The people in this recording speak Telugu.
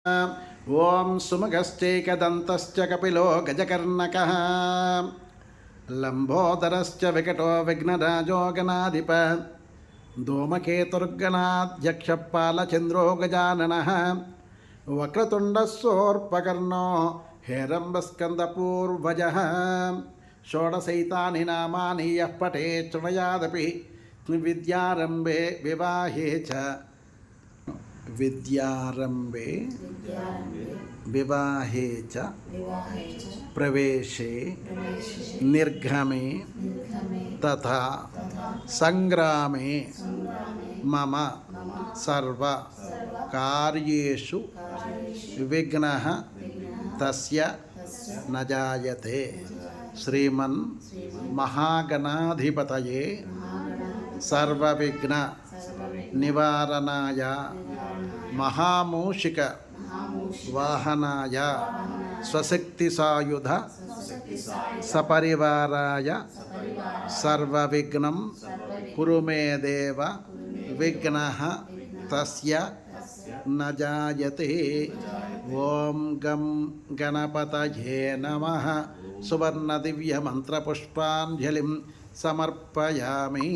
ఓం సుముఖశ్చైకదంతశ్చ కపిలో గజకర్ణకః లంబోదరశ్చ వికటో విఘ్నరాజో గణాధిప ధూమకేతుర్గణాధ్యక్షపాలచంద్రో గజాననః వక్రతుండస్సోర్పకర్ణో హేరంబస్కందపూర్వజः షోడశైతాని నామాని యః పఠేత్ శృణుయాదపి విద్యారంభే వివాహే చ విద్యారంభే వివాహే చ ప్రవేశే నిర్గమే తథా సంగ్రామే మమ సర్వ కార్యేషు విఘ్నః తస్య న జాయతే. శ్రీమన్ మహాగణాధిపతయే సర్వవిఘ్న నివారణాయ మహామూషిక వాహనాయ స్వశక్తి సాయుధ సపరివారాయ సర్వవిఘ్నం కురు మే దేవ విఘ్నః తస్య న జాయతే. ఓం గం గణపతయే నమః. సువర్ణ దివ్య మంత్రపుష్పాంజలిం సమర్పయామి.